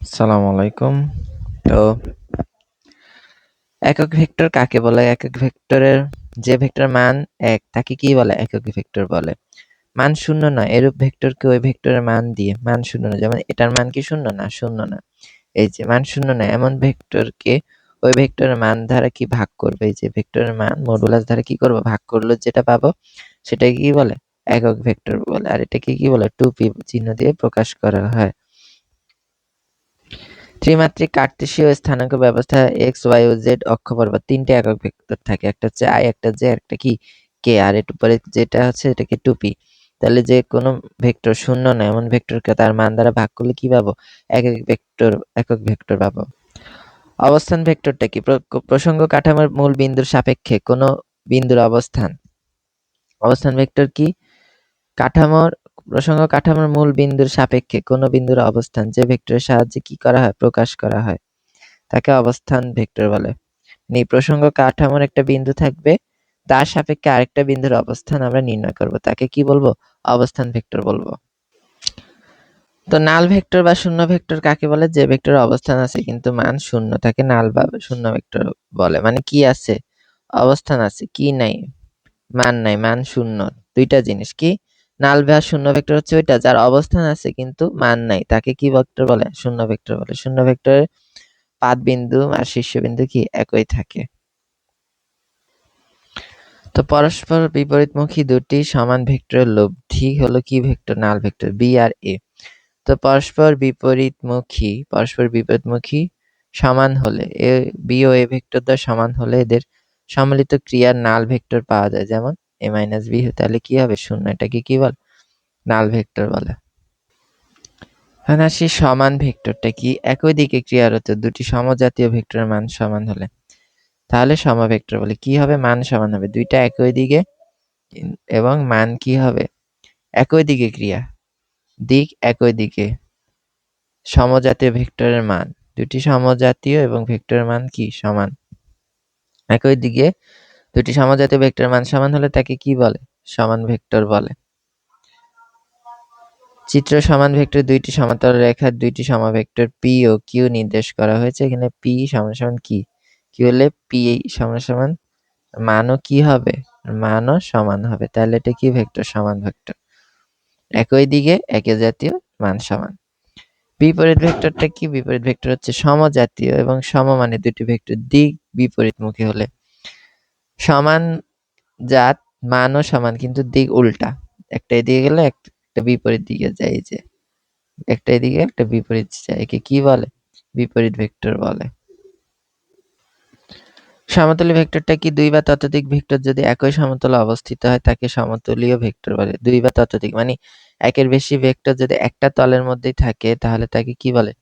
আসসালামু আলাইকুম। তো একক ভেক্টর কাকে বলে? একক ভেক্টরের যে ভেক্টরের মান ১ তাকে কি বলে? একক ভেক্টর বলে। মান ০ নয়, এরূপ ভেক্টরকে ওই ভেক্টরের মান দিয়ে মান ০ নয়, যেমন এটার মান কি ০ না? ০ না। এই যে মান ০ নয় এমন ভেক্টরকে ওই ভেক্টরের মান দ্বারা কি ভাগ করবে? এই যে ভেক্টরের মান মডুলাস দ্বারা কি করব? ভাগ করলে যেটা পাবো সেটাকে কি বলে? একক ভেক্টর বলে। আর এটাকে কি বলে? 2p চিহ্ন দিয়ে প্রকাশ করা হয়। ত্রিমাত্রিক কার্টেসীয় স্থানাঙ্ক ব্যবস্থায় এক্স, ওয়াই ও জেড অক্ষপরপর ৩ টে একক ভেক্টর থাকে। একটা হচ্ছে i, একটা j, একটা কি k, আর এর উপরে যেটা আছে এটাকে 2p। তাহলে যে কোনো ভেক্টর শূন্য নয় এমন ভেক্টরকে তার মান দ্বারা ভাগ করলে কি পাবো? একক ভেক্টর পাবো। অবস্থান ভেক্টরটা কি? প্রসঙ্গ কাঠামোর মূল বিন্দুর সাপেক্ষে কোনো বিন্দুর অবস্থান। অবস্থান ভেক্টর কি? প্রসঙ্গ কাঠামোর মূল বিন্দুর সাপেক্ষে কোনো বিন্দুর অবস্থান যে ভেক্টরের সাহায্যে কি করা হয়? প্রকাশ করা হয়। তাকে অবস্থান ভেক্টর বলে। প্রসঙ্গ কাঠামোর একটা বিন্দু থাকবে, তার সাপেক্ষে আরেকটা বিন্দুর অবস্থান আমরা নির্ণয় করব। তাকে কি বলবো? অবস্থান ভেক্টর বলবো। তো নাল ভেক্টর বা শূন্য ভেক্টর কাকে বলে? যে ভেক্টরের অবস্থান আছে কিন্তু মান শূন্য, তাকে নাল বা শূন্য ভেক্টর বলে। মানে কি আছে? অবস্থান আছে, কি নাই? মান নাই, মান শূন্য। দুইটা জিনিস কি? নাল বা শূন্য ভেক্টর হচ্ছে ওইটা যার অবস্থান আছে কিন্তু মান নাই, তাকে কি ভেক্টর বলে? শূন্য ভেক্টর বলে। শূন্য ভেক্টরের পাদ বিন্দু আর শীর্ষবিন্দু কি একই থাকে। তো পরস্পর বিপরীতমুখী দুটি সমান ভেক্টরের লব্ধি হলো কি ভেক্টর? নাল ভেক্টর বি আর এ। তো পরস্পর বিপরীতমুখী সমান হলে বি ও এ ভেক্টর দ্বয় সমান হলে এদের সম্মিলিত ক্রিয়ার নাল ভেক্টর পাওয়া যায়, যেমন a মাইনাস বি। তাহলে কি হবে? শূন্য। এটাকে কি বলে? নাল ভেক্টর বলে। এখন আসি সমান ভেক্টরটা কি? একই দিকে ক্রিয়ারত দুটি সমজাতীয় ভেক্টরের মান সমান হলে তাহলে সমভেক্টর বলে। কি হবে? মান সমান হবে। দুইটা একই দিকে এবং মান কি হবে? একই দিকে ক্রিয়া, দিক একই দিকে, সমজাতীয় ভেক্টরের মান। দুটি সমজাতীয় এবং ভেক্টরের মান কি? সমান। একই দিকে দুটি সমজাতীয় ভেক্টরের মান সমান হলে তাকে কি বলে? সমান ভেক্টর বলে। চিত্র সমান ভেক্টর দুইটি সমান্তরাল রেখার দুইটি সমভেক্টর পি ও কিউ নির্দেশ করা হয়েছে। এখানে পি সমান সমান কি? কি হলে পি সমান সমান মানও কি হবে? মানও সমান হবে। তাহলে এটা কি ভেক্টর? সমান ভেক্টর। একই দিকে একই জাতীয়, মান সমান। বিপরীত ভেক্টরটা কি? বিপরীত ভেক্টর হচ্ছে সমজাতীয় এবং সমমানের দুটি ভেক্টর দিক বিপরীতমুখী হলে সমান জাত, মানও সমান কিন্তু দিক উল্টা। একটা এদিকে গেলে একটা বিপরীত দিকে যায়। এই যে একটা এদিকে একটা বিপরীত যায়, একে কি বলে? বিপরীত ভেক্টর বলে। সমতলী ভেক্টরটা কি? দুই বা ততোধিক ভেক্টর যদি একই সমতলে অবস্থিত হয় তাকে সমতলীয় ভেক্টর বলে। দুই বা ততোধিক মানে একের বেশি ভেক্টর যদি একটা তলের মধ্যেই থাকে তাহলে তাকে কি বলে?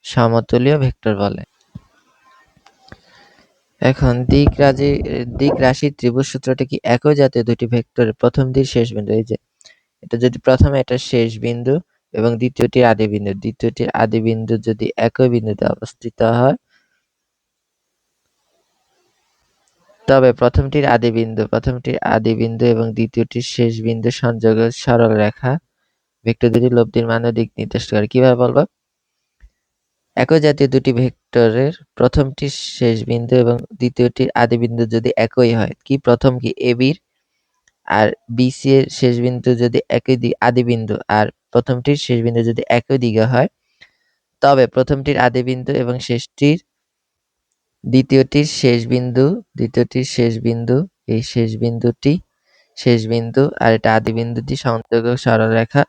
সমতলীয় ভেক্টর বলে। এখন দিক রাশির ত্রিভুজ সূত্রটা কি? একই জাতীয় দুটি ভেক্টরের প্রথম দিক শেষ বিন্দু। এই যে এটা যদি প্রথমে এটা শেষ বিন্দু এবং দ্বিতীয়টির আদি বিন্দু, দ্বিতীয়টির আদি বিন্দু যদি একই বিন্দুতে অবস্থিত হয় তবে প্রথমটির আদি বিন্দু এবং দ্বিতীয়টির শেষ বিন্দু সংযোগের সরল রেখা ভেক্টর দুটি লব্ধির মান ও দিক নির্দেশ করে। কিভাবে বলবো? একই জাতীয় দুটি ভেক্টরের প্রথমটির শেষ বিন্দু এবং দ্বিতীয়টির আদি বিন্দু যদি একই হয়, কি প্রথম কি এবির আর বিসি এর শেষ বিন্দু যদি আদি বিন্দু আর প্রথমটির শেষ বিন্দু যদি একই দিকে হয়, তবে প্রথমটির আদি বিন্দু এবং দ্বিতীয়টির শেষ বিন্দু, এই শেষ বিন্দু আর এটা আদি বিন্দুটি সংযোগক সরলরেখা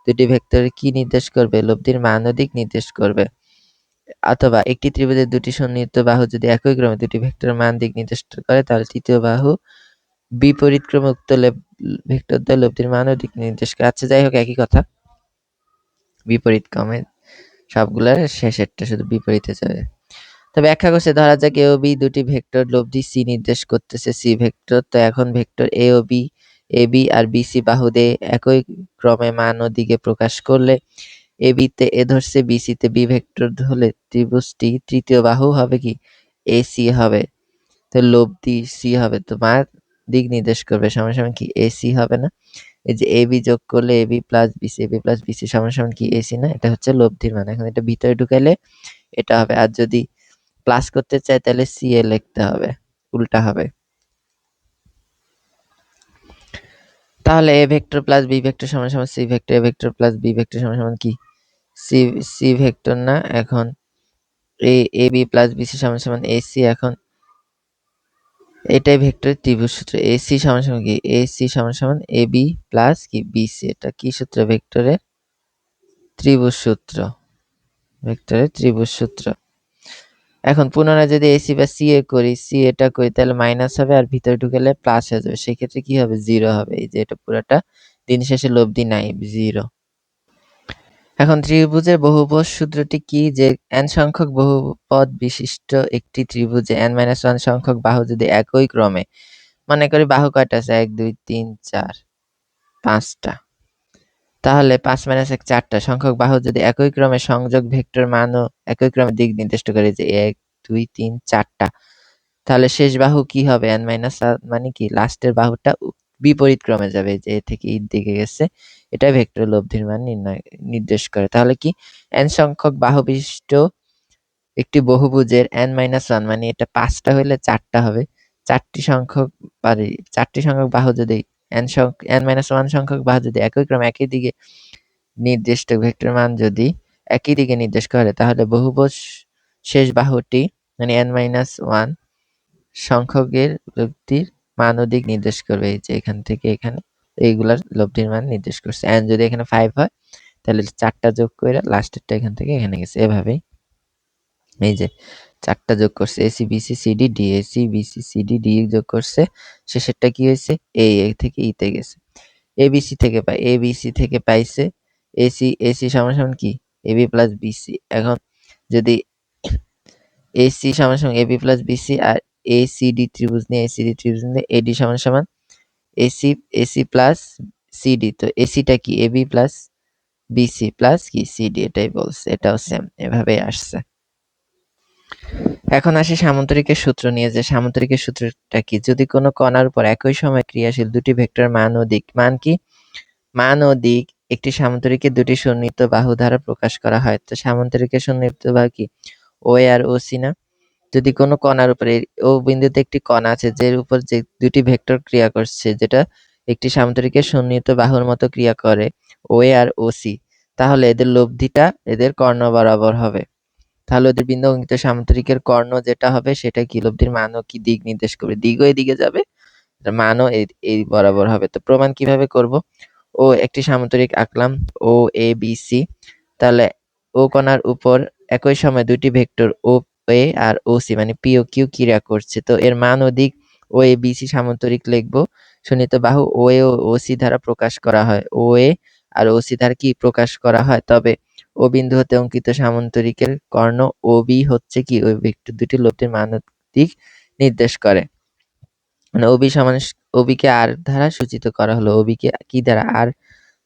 দুটি ভেক্টরের কি নির্দেশ করবে? লব্ধির মান ও দিক নির্দেশ করবে। অথবা একটি ত্রিভুজের দুটি সন্নিহিত বাহু যদি একই ক্রমে দুটি ভেক্টরের মান দিক নির্দেশ করে তাহলে তৃতীয় বাহু বিপরীত ক্রমে উক্ত ভেক্টর দ্বয় লব্ধির মান ও দিক নির্দেশ করে। আচ্ছা যাই হোক, একই কথা। বিপরীত ক্রমে সবগুলোর শেষেরটা শুধু বিপরীতে যাবে। তো ব্যাখ্যা করছে, ধরা যাক এ ও বি দুটি ভেক্টর লব্ধি সি নির্দেশ করতেছে সি ভেক্টর। তো এখন vector A O B, A B R B C বাহু দিয়ে একই ক্রমে মান ও দিকে প্রকাশ করলে এ বিতে এ ধরছে, বি সিতে বি ভেক্টর হলে ত্রিভুজটি তৃতীয় বাহু হবে কি? এ সি হবে। তো লব্ধি সি হবে, তো মান দিক নির্দেশ করবে সমান সমান কি? এ সি হবে না? এই যে এবি যোগ করলে এবি প্লাস বিসি সমান সমান কি এসি না? এটা হচ্ছে লব্ধির মান। এখন এটা ভিতরে ঢুকাইলে এটা হবে, আর যদি প্লাস করতে চাই তাহলে সিএ লিখতে হবে, উল্টা হবে। তাহলে A vector plus B vector সমান সমান C vector, A vector plus B vector সমান সমান কি সি ভেক্টর না? এখন এ বি প্লাস বিসি সমান সমান এসি। এখন এটাই ভেক্টরের ত্রিভুজ সূত্র। এসি সমান সমান কি? এসি সমান সমান এ বি প্লাস কি বিসি। এটা কি সূত্র? ভেক্টরের ত্রিভুজ সূত্র। ভেক্টরের ত্রিভুজ সূত্র। এখন পুনরায় যদি এসি বা সি এ করি, সি এটা করি, তাহলে মাইনাস হবে, আর ভিতরে ঢুকালে প্লাস হয়ে যাবে। সেক্ষেত্রে কি হবে? জিরো হবে। এই যে এটা পুরাটা দিন শেষে লব্ধি নাই, জিরো। এখন ত্রিভুজের বহুপদ সূত্রটি কি? যে n সংখ্যক বহুপদ বিশিষ্ট একটি ত্রিভুজে n-1 সংখ্যক বাহু যদি একই ক্রমে, মনে করি বাহু কয়টা আছে? 1 2 3 4 5টা। তাহলে 5-1 4টা সংখ্যক বাহু যদি একই ক্রমে সংযোগ ভেক্টর মানও একই ক্রমে দিক নির্দিষ্ট করে, যে 1 2 3 4টা, তাহলে শেষ বাহু কি হবে? n-1 মানে কি? লাস্টের বাহুটা বিপরীত ক্রমে যাবে, যে এ থেকে ইর দিকে গেছে। এটা ভেক্টর লব্ধির মান নির্দেশ করে। তাহলে কি n সংখ্যক বাহু বিশিষ্ট একটি বহুভুজের n-1 মানে এটা 5টা হইলে 4টা হবে। 4টি সংখ্যক বাহু যদি n-1 সংখ্যক বাহু যদি একই ক্রমে একই দিকে নির্দিষ্ট ভেক্টর মান যদি একই দিকে নির্দেশ করে, তাহলে বহুভুজ শেষ বাহুটি মানে n-1 সংখ্যকের লব্ধির মান ও দিক নির্দেশ করবে। এই যে এখান থেকে এখানে এইগুলার লব্ধির মান নির্দেশ করছে। n যদি এখানে 5 হয় তাহলে 4টা যোগ করে লাস্টেরটা এখান থেকে এখানে গেছে। এভাবেই এই যে 4টা যোগ করছে, AC BC CD D, AC BC CD D যোগ করছে, শেষেরটা কি হয়েছে? এ থেকে ইতে গেছে। এবিসি থেকে পাইছে এসি সমান সমান কি? AB plus BC. এখন যদি এসি সমান সমান এবি প্লাস বিসি আর এসিডি ত্রিভুজ নিয়ে এডি সমান সমান এসি প্লাস সিডি, তো এসিটা কি? এবি প্লাস বিসি প্লাস কি সিডি, এটাই বলছে। এটাও সেম, এভাবে আসছে। এখন আসি সামান্তরিকের সূত্র নিয়ে, যে সামান্তরিকের সূত্রটা কি? যদি কোনো কণার উপর একই সময় ক্রিয়াশীল দুটি ভেক্টর মান ও দিক, মান কি? মান ও দিক একটি সামান্তরিকের দুটি সন্নিহিত বাহু দ্বারা প্রকাশ করা হয়। তো সামান্তরিকের সন্নিহিত বাহু কি? ও এ আর ও সি না? যদি কোনো কণার উপরে ও বিন্দুতে একটি কণা আছে, যের উপর যে দুটি ভেক্টর ক্রিয়া করছে, যেটা একটি সামান্তরিকের সন্নিহিত বাহুর মতো ক্রিয়া করে, ও এ আর ও সি, তাহলে এদের লব্ধিটা এদের কর্ণ বরাবর হবে। তাহলে ওদের বিন্দু অঙ্কিত সামান্তরিকের কর্ণ যেটা হবে সেটা কি? লব্ধির মানও কি দিক নির্দেশ করবে, দিকও এদিকে যাবে, মানও এই বরাবর হবে। তো প্রমাণ কিভাবে করব? ও একটি সামান্তরিক আঁকলাম, ও এ বি সি। তাহলে ও কণার উপর একই সময় দুটি ভেক্টর ও এ আর ও সি মানে পি ও কিউ ক্রিয়া করছে, তো এর মান ও দিক ও এ বি সি সামান্তরিক লিখবো। সন্নিহিত বাহু ও এ ও ও সি দ্বারা প্রকাশ করা হয়, ও এ আর ও সি দ্বারা কি প্রকাশ করা হয়? তবে ও বিন্দু হতে অঙ্কিত সামান্তরিকের কর্ণ ও বি হচ্ছে কি? ওই ভেক্টর দুটি লব্ধির মান ও দিক নির্দেশ করে। মানে ওবি সমান ওবিকে আর দ্বারা সূচিত করা হলো। ওবিকে কি দ্বারা? আর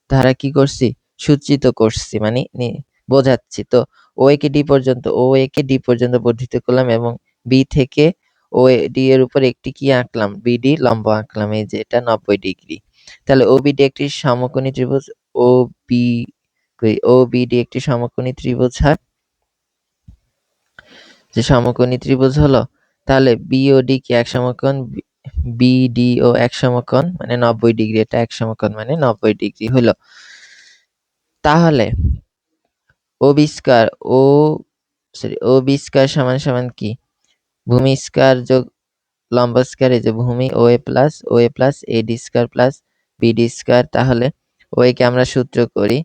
দ্বারা কি করছি? সূচিত করছি, মানে বোঝাচ্ছি। তো ও এ কে ডি পর্যন্ত বর্ধিত করলাম, এবং বি থেকে ও ডি এর উপর একটি কি আঁকলাম? বিডি লম্ব আঁকলাম। এই যে এটা 90 ডিগ্রি। তাহলে ওবিডি একটি সমকোণী ত্রিভুজ। ও বি ও বিডি একটি সমকোণী ত্রিভুজ হয়। যে সমকোণী ত্রিভুজ হলো, তাহলে বিওডি কি এক সমকোণ? বিডিও এক সমকোণ মানে 90 ডিগ্রি, এটা এক সমকোণ মানে 90 ডিগ্রি হলো। তাহলে ও বি স্কয়ার ও বি স্কয়ার সমান সমান কি? ভূমি স্কয়ার যোগ লম্ব স্কয়ার, এই যে ভূমি ও এ প্লাস এডি স্কয়ার প্লাস বিডি স্কয়ার। তাহলে ও এ কে আমরা সূত্র করি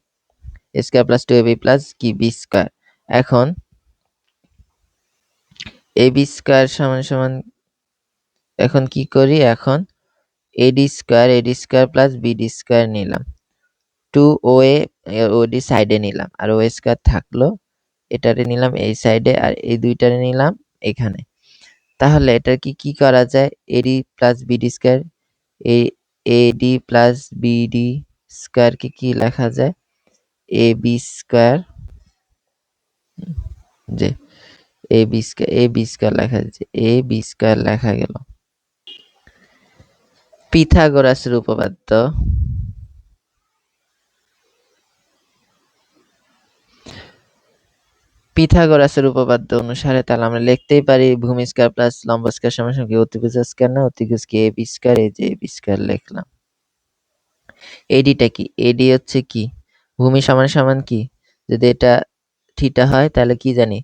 এ স্কয়ার প্লাস 2ab প্লাস কি বি স্কয়ার। এখন এ বি স্কয়ার সমান সমান, এখন কি করি? এখন এডি স্কয়ার প্লাস বিডি স্কয়ার নিলাম, 2 ও এ ওডি সাইডে নিলাম, আর ও স্কয়ার থাকলো, এটারে নিলাম এই সাইডে, আর এই দুইটারে নিলাম এখানে। তাহলে এটা কি করা যায়? এডি প্লাস বিডি স্কয়ার, এই এডি প্লাস বিডি স্কয়ার কে কি লেখা যায়? এ বি স্কয়ার, যে এ বি স্কয়ার লেখা যাচ্ছে, এ বি স্কয়ার লেখা গেল। পিথাগোরাসের উপপাদ্য পিথাগোরাসের উপপাদ্য অনুসারে তাহলে আমরা লিখতেই পারি ভূমি স্কয়ার প্লাস লম্ব স্কয়ার সমান কি অতিভুজ স্কয়ার না, অতিভুজ কি এবি স্কয়ার, এই যে এবি স্কয়ার লিখলাম। এডিটা কি? এডি হচ্ছে কি ভূমি সমান সমান কি, যদি এটা থিটা হয় তাহলে কি জানি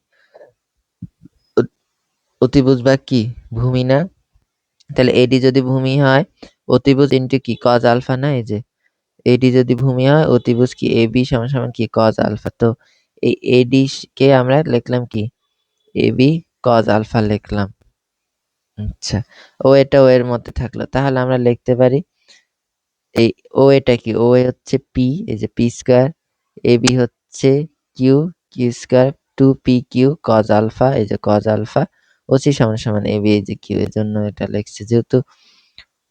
অতিভুজ ভাগ কি ভূমি না, তাহলে এডি যদি ভূমি হয় অতিভুজ ইন্টু কি কজ আলফা না, এই যে এডি যদি ভূমি হয় অতিভুজ কি এবি সমান সমান কি কজ আলফা। তো এই এডি কে আমরা লিখলাম কি এবি কজ আলফা লিখলাম। আচ্ছা, ও এটা ও এর মধ্যে থাকলো, তাহলে আমরা লিখতে পারি এই ও এটা কি ও এ হচ্ছে পি, এই যে পি স্কয়ার, এবি হচ্ছে Q, Q square 2p Q cos alpha, এই যে কজ আলফা, ওসি সমান সমান এবি, এই যে কিউ, এর জন্য এটা লিখছি। যেহেতু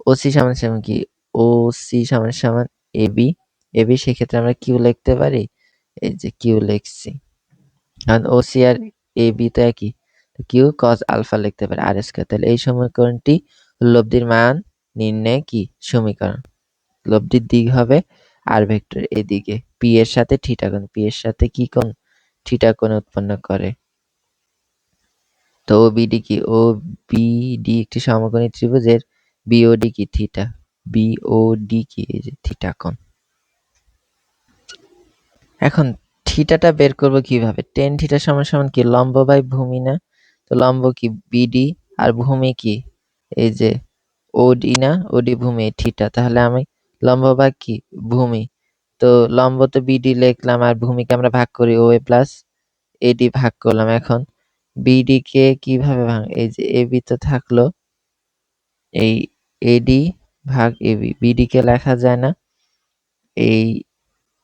ওসি সমান সমান কি ওসি সমান সমান এবি, এবি সেক্ষেত্রে আমরা কিউ লিখতে পারি, এই যে কিউ লিখছি, কারণ ওসি আর এবি তো একই, কিউ কজ আলফা লিখতে পারি আর স্কয়ার। তাহলে এই সমীকরণটি লব্ধির মান নির্ণয় কি সমীকরণ। লব্ধির দিক হবে আর ভেক্টর এদিকে পি এর সাথে থিটা কোণ, পি এর সাথে কি কোণ থিটা কোণ উৎপন্ন করে। তো ওবিডি কি ওবিডি একটি সমকোণী ত্রিভুজের বিওডি কি থিটা, বিওডি কি এই যে থিটা কোণ। এখন থিটাটা বের করব কিভাবে, টেন থিটা সমান সমান কি লম্ব বাই ভূমি না, তো লম্ব কি বিডি আর ভূমি কি এই যে ওডি না, ওডি ভূমি থিটা, তাহলে আমি লম্ব ভাগ কি ভূমি, তো লম্ব তো বিডি লিখলাম আর ভূমিকে আমরা ভাগ করি ও এ প্লাস এডি ভাগ করলাম। এখন বিডি কে কিভাবে ভাঙ, এই যে এবি তো থাকলো, এই এডি ভাগ এবি, বিডি কে লেখা যায় না, এই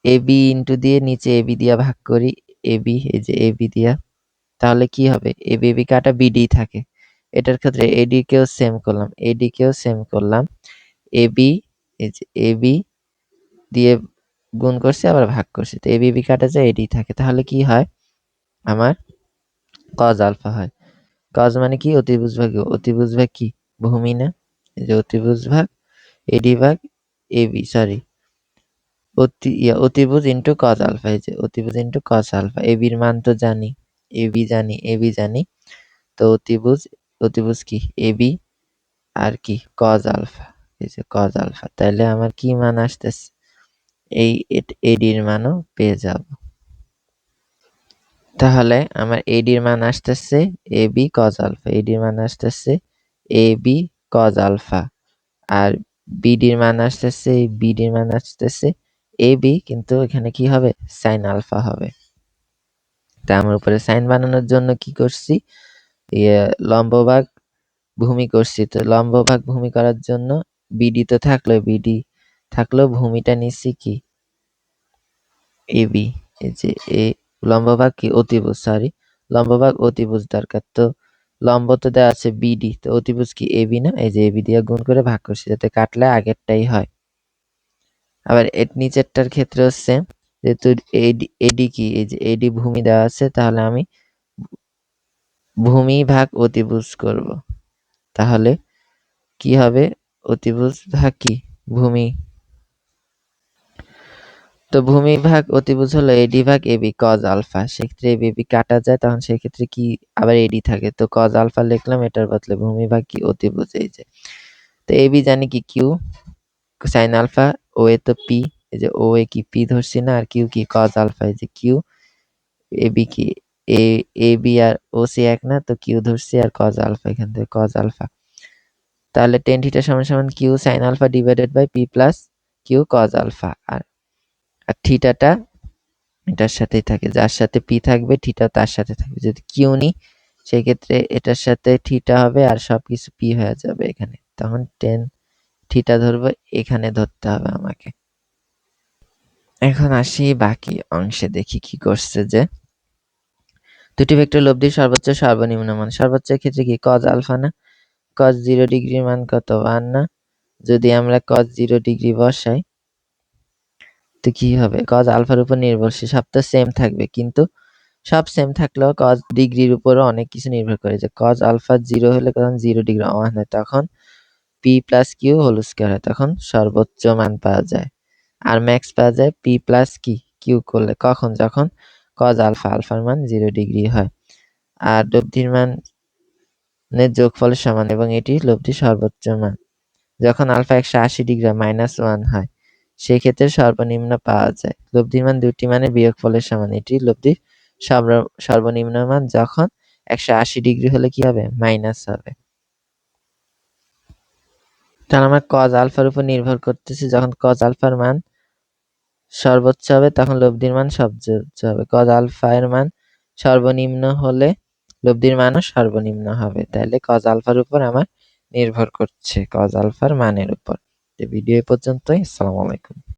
এবি ইন্টু দিয়ে নিচে এবি দিয়া ভাগ করি এবি, এই যে এবি দিয়া, তাহলে কি হবে এবি এবি কাটা বিডি থাকে। এটার ক্ষেত্রে এডি কেও সেম করলাম, এডি কেও সেম করলাম, এবি এই যে এবি দিয়ে গুণ করছি আবার ভাগ করছি, তো এবি এবি কাটা যায় এডি থাকে, তাহলে কি হয় আমার কজ আলফা হয়। কজ মানে কি অতিভুজ ভাগ, অতিভুজ ভাগ কি ভূমি না, এই যে অতিভুজ ভাগ এডি ভাগ এবি, সরি অতিভুজ ইন্টু কজ আলফা, এই যে অতিভুজ ইন্টু কজ আলফা। এবির মান তো জানি, এবি জানি, এবি জানি, তো অতিভুজ, অতিভুজ কি এবি আর কি কজ আলফা, এই যে কজ আলফা, তাহলে আমার কি মান আসতেছে এই এডির মানও পেয়ে যাব। তাহলে আমার এডির মান আসতেছে এবি কজ আলফা, এডির মান আসতেছে এবি কজ আলফা, আর বিডির মান আসতেছে বিডির মান আসতেছে এবি, কিন্তু এখানে কি হবে সাইন আলফা হবে। তা আমার উপরে সাইন বানানোর জন্য কি করছি, লম্ব ভাগ ভূমি করছি, তো লম্ব ভাগ ভূমি করার জন্য বিডি তো থাকলো, বিডি থাকলো, ভূমিটা নিচ্ছি কি এবি, এই যে এ লম্ব ভাগ কি অতিভুজ, সরি লম্ব ভাগ অতিভুজ দরকার, তো লম্ব তো দেওয়া আছে বিডি, তো অতিভুজ কি এবি না, এই যে এবি দিয়ে গুণ করে ভাগ করছি যাতে কাটলে আগেরটাই হয়। আবার এর নিচেরটার ক্ষেত্রেও সেম, যেহেতু এডি এডি কি এই যে এডি ভূমি দেওয়া আছে, তাহলে আমি ভূমি ভাগ অতিভুজ করব, তাহলে কি হবে অতিভুজ ভাগ কি ভূমি, তো ভূমি ভাগ অতিভুজ হলো এডি ভাগ এবি কজ আলফা, সেক্ষেত্রে এবি এবি কাটা যায়, তখন সেক্ষেত্রে কি আবার এডি থাকে, তো কজ আলফা লিখলাম, এটার বদলে ভূমি ভাগ কি অতিভুজ, এই যে তো এবি জানি কি কিউ সাইন আলফা, ও এ তো পি, এই যে ও এ কি পি ধরছি না, আর কিউ কি কজ আলফা, এই যে কিউ, এবি কি A AB R O C এক না, তো কিউ ধরছি আর কজ আলফা, এখান থেকে কজ আলফা, তাহলে টেন থিটা সমান সমান Q sine alpha divided by P plus Q cos alpha, আর থিটাটা এটার সাথেই থাকে, যার সাথে পি থাকবে থিটা তার সাথে থাকবে, যদি কিউ নিই সেক্ষেত্রে এটার সাথে থিটা হবে আর সবকিছু পি হয়ে যাবে এখানে, তখন টেন থিটা ধরবো, এখানে ধরতে হবে আমাকে। এখন আসি বাকি অংশে, দেখি কি করছে, যে দুটি ভেক্টর লব্ধির সর্বোচ্চ সর্বনিম্ন মান, সর্বোচ্চের ক্ষেত্রে কি কজ আলফা না, কজ 0 ডিগ্রির মান কত 1 না, যদি আমরা কজ 0 ডিগ্রি বসাই তো কি হবে কজ আলফার উপর নির্ভরশীল, সব তো সেম থাকবে, কিন্তু সব সেম থাকলেও কজ ডিগ্রির উপরও অনেক কিছু নির্ভর করে, যে কজ আলফা 0 হলে তখন 0 ডিগ্রি 1 হয়, তখন P plus Q whole square হয়, তখন সর্বোচ্চ মান পাওয়া যায়, আর ম্যাক্স পাওয়া যায় পি প্লাস কি কিউ করলে, কখন যখন কজ আলফা, আলফার মান 0 ডিগ্রি হয়। আর লব্ধির মানের যোগফলের সমান এবং এটি লব্ধির সর্বোচ্চ মান। যখন আলফা 180 ডিগ্রি -1 হয় সেই ক্ষেত্রে সর্বনিম্ন পাওয়া যায়। লব্ধির মান দুটি মানের বিয়োগফলের সমান, এটি লব্ধির সর্বনিম্ন মান। যখন 180 ডিগ্রি হলে কি হবে? মাইনাস হবে। তাহলে আমার কজ আলফার উপর নির্ভর করতেছে, যখন কজ আলফার মান সর্বোচ্চ হবে তখন লব্ধির মান সর্বোচ্চ হবে। কজ আলফা এর মান সর্বনিম্ন হলে লব্ধির মানও সর্বনিম্ন হবে। তাহলে কজ আলফার উপর আমার নির্ভর করছে, কজ আলফার মানের উপর। ভিডিও এ পর্যন্তই। আসসালামু আলাইকুম।